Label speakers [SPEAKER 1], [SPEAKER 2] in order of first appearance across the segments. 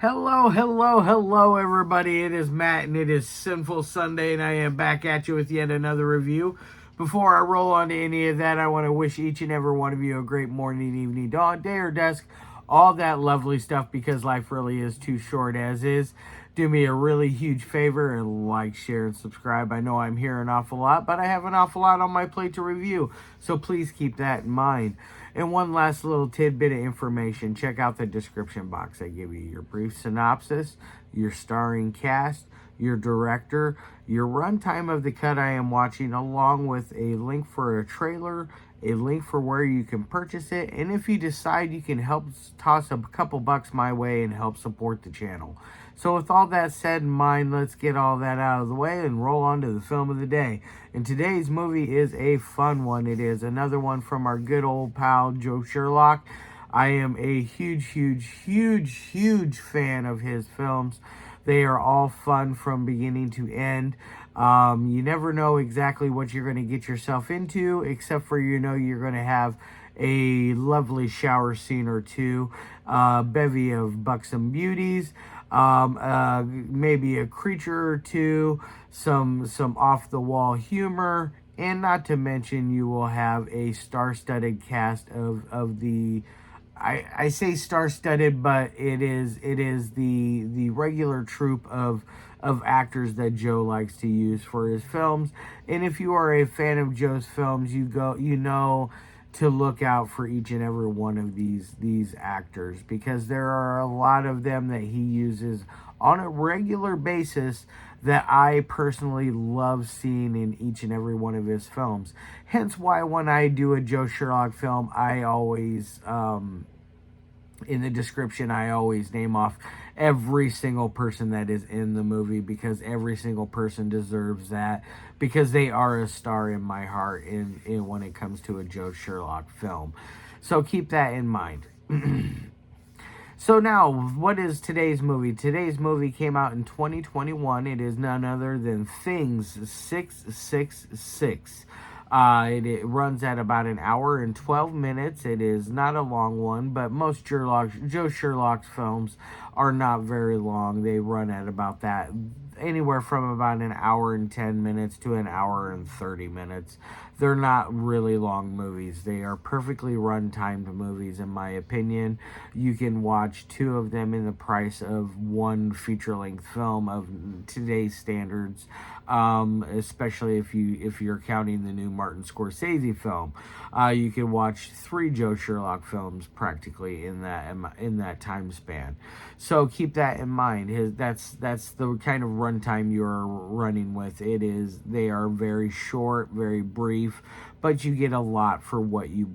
[SPEAKER 1] Hello, everybody. It is Matt, and it is Sinful Sunday, and I am back at you with yet another review. Before I roll on to any of that, I want to wish each and every one of you a great morning, evening, dawn, day, or dusk, all that lovely stuff, because life really is too short as is. Do me a really huge favor and like, share, and subscribe. I know I'm here an awful lot, but I have an awful lot on my plate to review, so please keep that in mind. And one last little tidbit of information. Check out the description box. I give you your brief synopsis, your starring cast, your director, your runtime of the cut I am watching, along with a link for a trailer, a link for where you can purchase it, and if you decide, you can help toss a couple bucks my way and help support the channel. So with all that said in mind, let's get all that out of the way and roll on to the film of the day. And today's movie is a fun one. It is another one from our good old pal, Joe Sherlock. I am a huge fan of his films. They are all fun from beginning to end. You never know exactly what you're going to get yourself into, except for you're going to have a lovely shower scene or two, bevy of buxom beauties, maybe a creature or two, some off-the-wall humor, and not to mention you will have a star-studded cast of the... I say star-studded, but it is the regular troupe of actors that Joe likes to use for his films. And if you are a fan of Joe's films, you know to look out for each and every one of these actors, because there are a lot of them that he uses on a regular basis that I personally love seeing in each and every one of his films. Hence why when I do a Joe Sherlock film, I always, in the description, I always name off every single person that is in the movie, because every single person deserves that, because they are a star in my heart in when it comes to a Joe Sherlock film. So keep that in mind. So now, what is today's movie? Today's movie came out in 2021. It is none other than Things 666. It runs at about an hour and 12 minutes. It is not a long one, but most Joe Sherlock's films are not very long. They run at about that, anywhere from about an hour and 10 minutes to an hour and 30 minutes. They're not really long movies. They are perfectly run-timed movies, in my opinion. You can watch two of them in the price of one feature-length film of today's standards, especially if you're counting the new Martin Scorsese film. You can watch three Joe Sherlock films practically in that time span. So keep that in mind. That's the kind of runtime you're running with. They are very short, very brief, but you get a lot for what you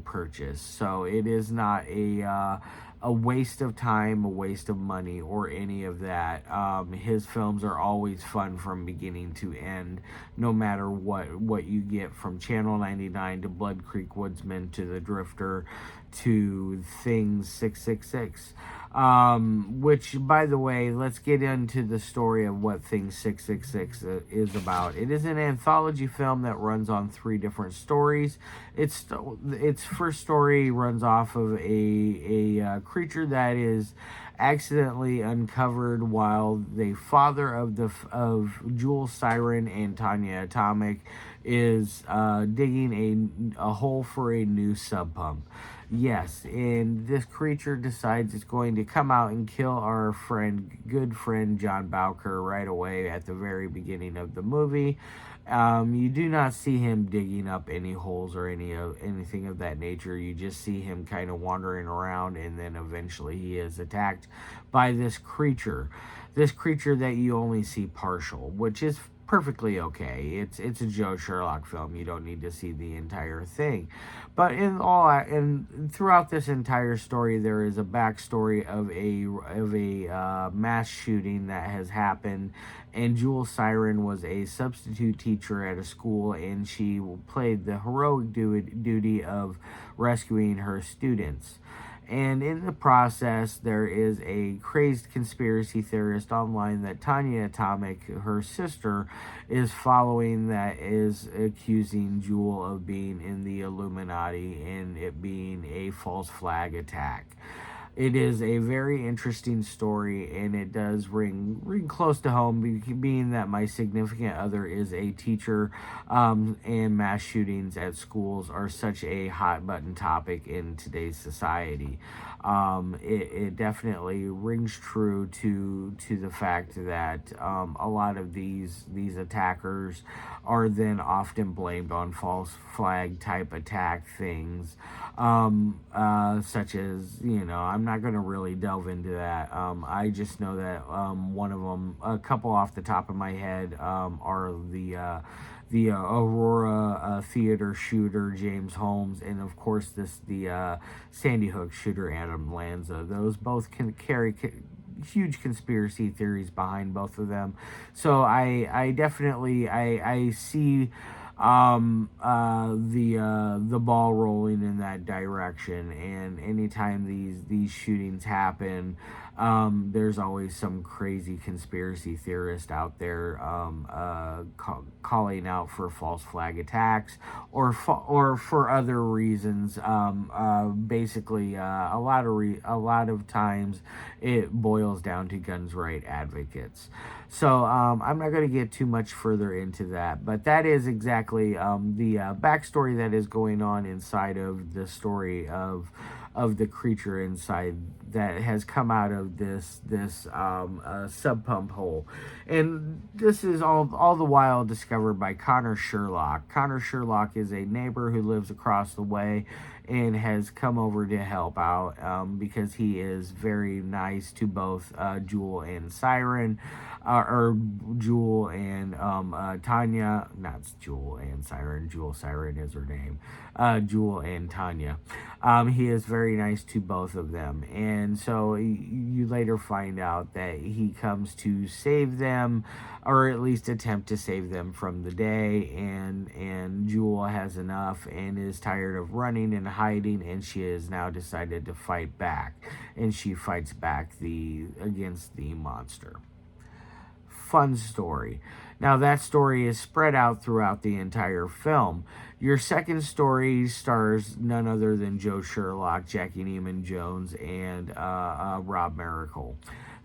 [SPEAKER 1] purchase. So it is not a waste of time, a waste of money, or any of that. His films are always fun from beginning to end, no matter what you get, from Channel 99 to Blood Creek Woodsman to The Drifter to Things 666. Which, by the way, let's get into the story of what Things 666 is about. It is an anthology film that runs on three different stories. Its first story runs off of a creature that is accidentally uncovered while the father of Jules, Siren, and Tonjia Atomic is digging a hole for a new sub pump. Yes, and this creature decides it's going to come out and kill our good friend John Bowker right away at the very beginning of the movie. You do not see him digging up any holes or anything of that nature. You just see him kind of wandering around, and then eventually he is attacked by this creature. This creature that you only see partial, which is perfectly okay. It's a Joe Sherlock film. You don't need to see the entire thing. But throughout this entire story, there is a backstory of a mass shooting that has happened, and Jules Siren was a substitute teacher at a school, and she played the heroic duty of rescuing her students. And in the process, there is a crazed conspiracy theorist online that Tonjia Atomic, her sister, is following, that is accusing Jewel of being in the Illuminati and it being a false flag attack. It is a very interesting story, and it does ring close to home, being that my significant other is a teacher, and mass shootings at schools are such a hot button topic in today's society. It definitely rings true to the fact that a lot of these attackers are then often blamed on false flag type attack things, such as, I'm not going to really delve into that. I just know that one of them, a couple off the top of my head, are the Aurora theater shooter James Holmes, and of course the Sandy Hook shooter Adam Lanza. Those both can carry huge conspiracy theories behind both of them. So I definitely I see the ball rolling in that direction, and anytime these shootings happen, there's always some crazy conspiracy theorist out there, calling out for false flag attacks, or for other reasons. Basically, a lot of times it boils down to guns right advocates. So I'm not going to get too much further into that, but that is exactly the backstory that is going on inside of the story of the creature inside that has come out of this sub pump hole. And this is all the while discovered by Connor Sherlock. Connor Sherlock is a neighbor who lives across the way and has come over to help out, because he is very nice to both Jewel and Siren, or Jewel and Tanya. Not Jewel and Siren. Siren is her name. Jewel and Tanya. He is very nice to both of them, and so you later find out that he comes to save them, or at least attempt to save them from the day. And Jewel has enough and is tired of running and hiding, and she has now decided to fight back, and she fights back against the monster. Fun story. Now, that story is spread out throughout the entire film. Your second story stars none other than Joe Sherlock, Jackie Neyman Jones, and Rob Merickel.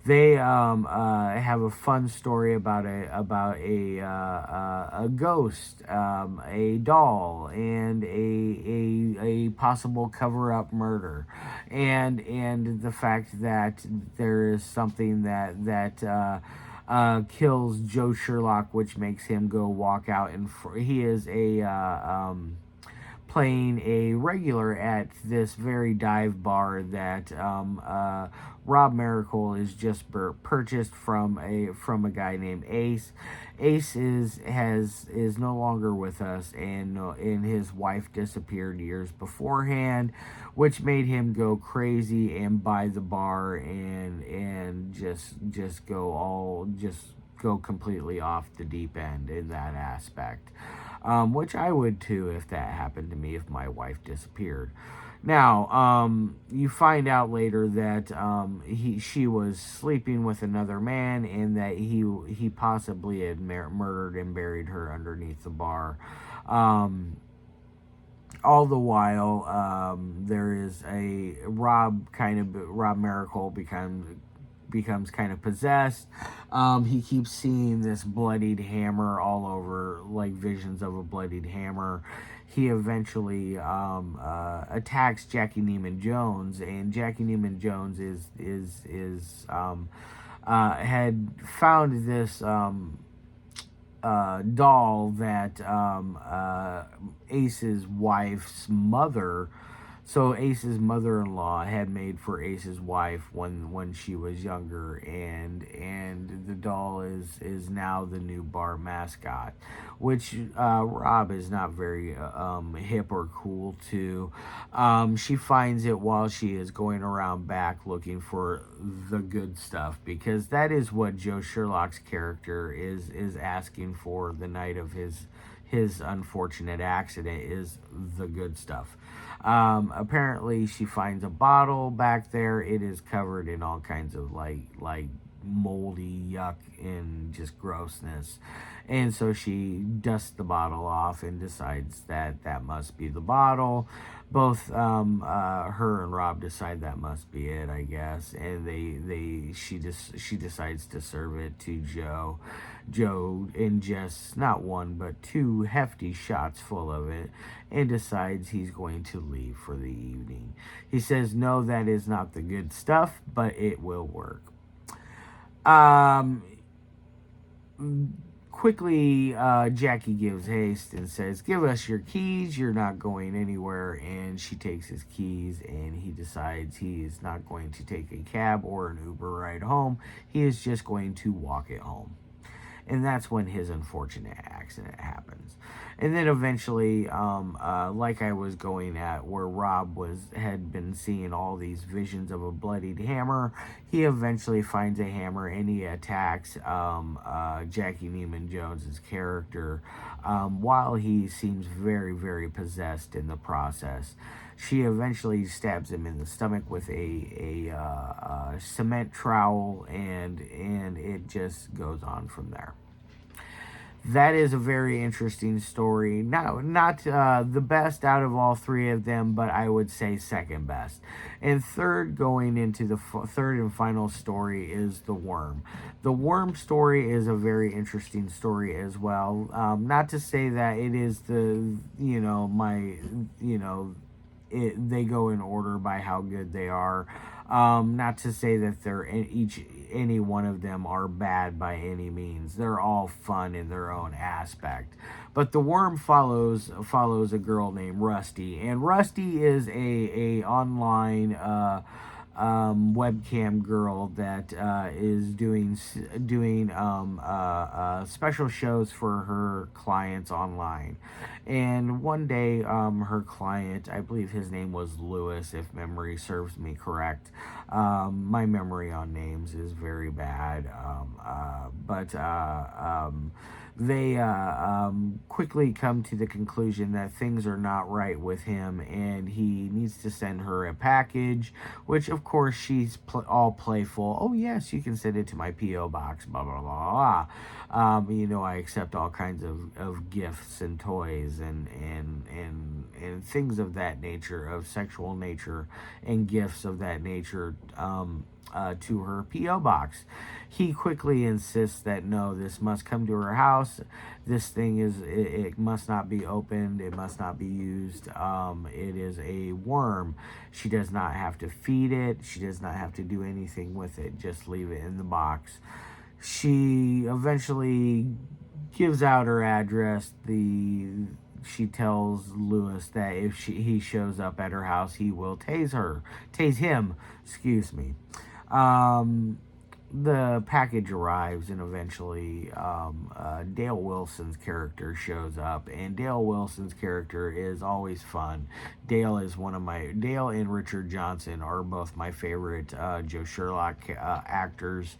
[SPEAKER 1] They have a fun story about a ghost, a doll, and a possible cover up murder, and the fact that there is something that kills Joe Sherlock, which makes him go walk out, and he is playing a regular at this very dive bar that Rob Merickel is just purchased from a guy named Ace. Ace is no longer with us, and his wife disappeared years beforehand, which made him go crazy and buy the bar and just go completely off the deep end in that aspect. Which I would too if that happened to me, if my wife disappeared. Now, you find out later that she was sleeping with another man, and that he possibly had murdered and buried her underneath the bar. All the while, there is Rob Merickel becomes kind of possessed. He keeps seeing this bloodied hammer all over, like visions of a bloodied hammer. He eventually attacks Jackie Neyman Jones, and Jackie Neyman Jones had found this doll that Ace's wife's mother. So Ace's mother-in-law had made for Ace's wife when she was younger, and the doll is now the new bar mascot, which Rob is not very hip or cool to. She finds it while she is going around back looking for the good stuff, because that is what Joe Sherlock's character is asking for the night of his unfortunate accident, is the good stuff. Apparently she finds a bottle back there. It is covered in all kinds of like moldy yuck and just grossness. And so she dusts the bottle off and decides that that must be the bottle. Both her and Rob decide that must be it, I guess, and she decides to serve it to Joe. Joe ingests not one but two hefty shots full of it and decides he's going to leave for the evening. He says, "No, that is not the good stuff, but it will work." Um, Quickly, Jackie gives haste and says, "Give us your keys, you're not going anywhere." And she takes his keys, and he decides he is not going to take a cab or an Uber ride home. He is just going to walk it home. And that's when his unfortunate accident happens. And then eventually, like I was going at, where Rob had been seeing all these visions of a bloodied hammer, he eventually finds a hammer and he attacks Jackie Neyman Jones's character, while he seems very, very possessed in the process. She eventually stabs him in the stomach with a cement trowel, and it just goes on from there. That is a very interesting story. Not the best out of all three of them, but I would say second best. And third, going into the third and final story, is The Worm. The Worm story is a very interesting story as well. Not to say that it is they go in order by how good they are. Not to say that any one of them are bad by any means. They're all fun in their own aspect. But The Worm follows a girl named Rusty, and Rusty is a online webcam girl that is doing special shows for her clients online. And one day, her client, I believe his name was Lewis, if memory serves me correct. My memory on names is very bad, but they quickly come to the conclusion that things are not right with him, and he needs to send her a package, which of course she's all playful. "Oh yes, you can send it to my P.O. box, blah blah blah blah." I accept all kinds of gifts and toys and things of that nature, of sexual nature, and gifts of that nature, to her P.O. box. He quickly insists that no, this must come to her house. This thing it must not be opened. It must not be used. It is a worm. She does not have to feed it. She does not have to do anything with it. Just leave it in the box. She eventually gives out her address. She tells Lewis that if he shows up at her house, he will tase him. Excuse me. The package arrives, and eventually Dale Wilson's character shows up, and Dale Wilson's character is always fun. Dale and Richard Johnson are both my favorite Joe Sherlock actors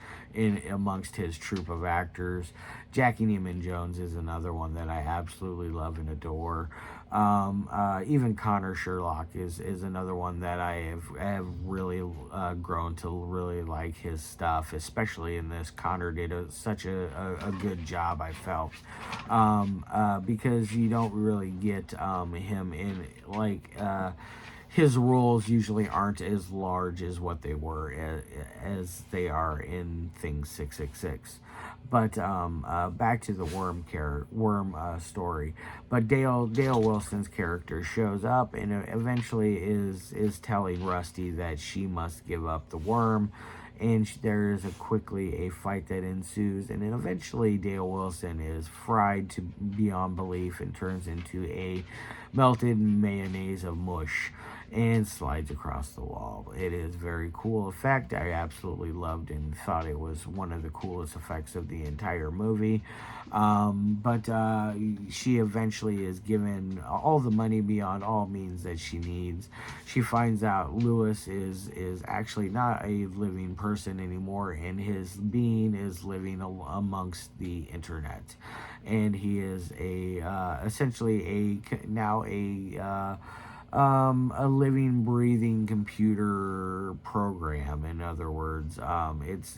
[SPEAKER 1] amongst his troupe of actors. Jackie Neyman Jones is another one that I absolutely love and adore. Even Connor Sherlock is another one that I have really grown to really like his stuff, especially in this. Connor did such a good job, I felt, because you don't really get him in, his roles usually aren't as large as what they were as they are in Things 666. But back to the worm story. But Dale Wilson's character shows up and eventually is telling Rusty that she must give up the worm. And there is quickly a fight that ensues, and then eventually Dale Wilson is fried to beyond belief and turns into a melted mayonnaise of mush and slides across the wall. It is a very cool effect. I absolutely loved and thought it was one of the coolest effects of the entire movie. But she eventually is given all the money beyond all means that she needs. She finds out Lewis is actually not a living person anymore, and his being is living amongst the internet, and he is essentially a living, breathing computer program. him. In other words,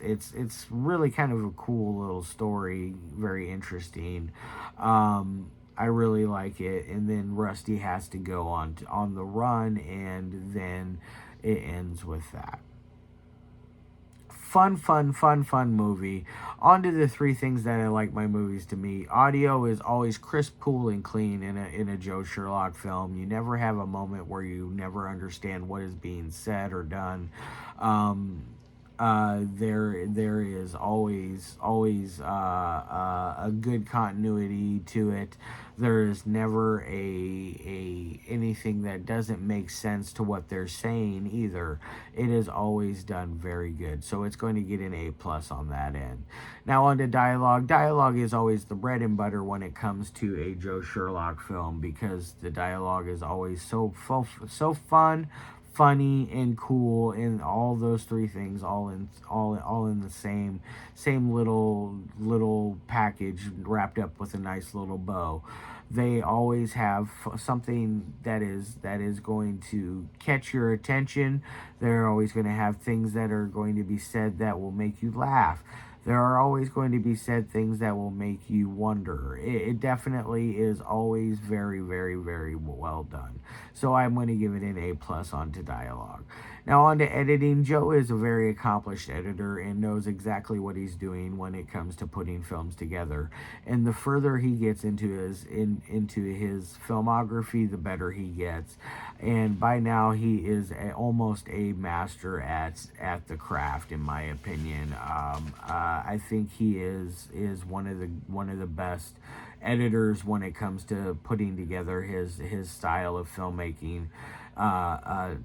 [SPEAKER 1] it's really kind of a cool little story, very interesting. I really like it. And then Rusty has to go on the run, and then it ends with that. Fun movie. On to the three things that I like my movies to me. Audio is always crisp, cool, and clean in a Joe Sherlock film. You never have a moment where you never understand what is being said or done. There is always a good continuity to it. There is never a anything that doesn't make sense to what they're saying either. It is always done very good, so it's going to get an A+ on that end. Now on to dialogue. Dialogue is always the bread and butter when it comes to a Joe Sherlock film, because the dialogue is always so fun, funny, and cool, and all those three things all in the same little package, wrapped up with a nice little bow. They always have something that is going to catch your attention. They're always going to have things that are going to be said that will make you laugh. There are always going to be said things that will make you wonder. It definitely is always very, very, very well done. So I'm going to give it an A+ onto dialogue. Now on to editing. Joe is a very accomplished editor and knows exactly what he's doing when it comes to putting films together. And the further he gets into his filmography, the better he gets. And by now he is almost a master at the craft, in my opinion. I think he is one of the best editors when it comes to putting together his style of filmmaking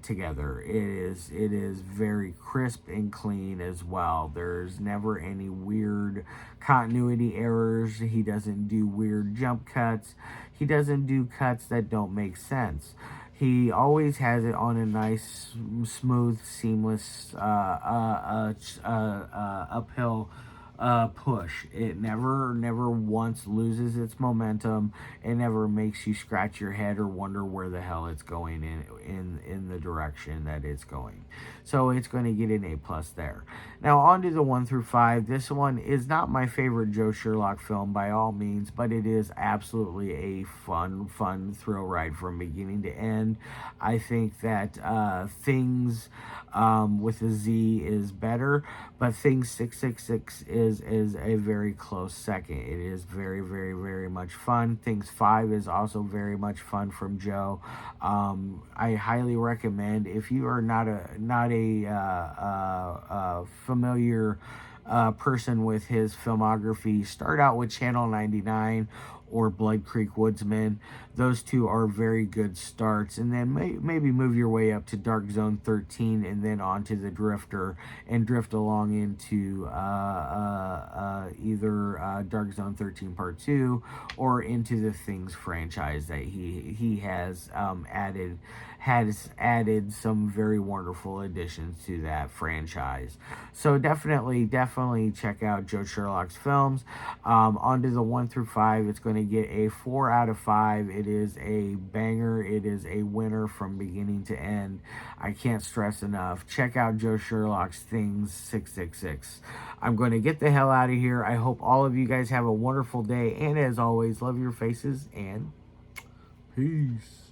[SPEAKER 1] together. It is very crisp and clean as well. There's never any weird continuity errors. He doesn't do weird jump cuts. He doesn't do cuts that don't make sense. He always has it on a nice, smooth, seamless uphill push. It never once loses its momentum. It never makes you scratch your head or wonder where the hell it's going in the direction that it's going. So it's going to get an A+ there. Now on to the 1 through 5. This one is not my favorite Joe Sherlock film by all means, but it is absolutely a fun thrill ride from beginning to end. I think that Things with a Z is better, but Things 666 is a very close second. It is very, very, very much fun. Things 5 is also very much fun from Joe. I highly recommend, if you are not a familiar person with his filmography, start out with Channel 99 or Blood Creek Woodsman. Those two are very good starts, and then maybe move your way up to Dark Zone 13 and then on to The Drifter, and drift along into either Dark Zone 13 Part 2 or into the Things franchise that he has added some very wonderful additions to that franchise. So definitely check out Joe Sherlock's films. Onto the 1 through 5, it's going to get a 4 out of 5. It is a banger. It is a winner from beginning to end. I can't stress enough. Check out Joe Sherlock's Things 666. I'm going to get the hell out of here. I hope all of you guys have a wonderful day. And as always, love your faces and peace.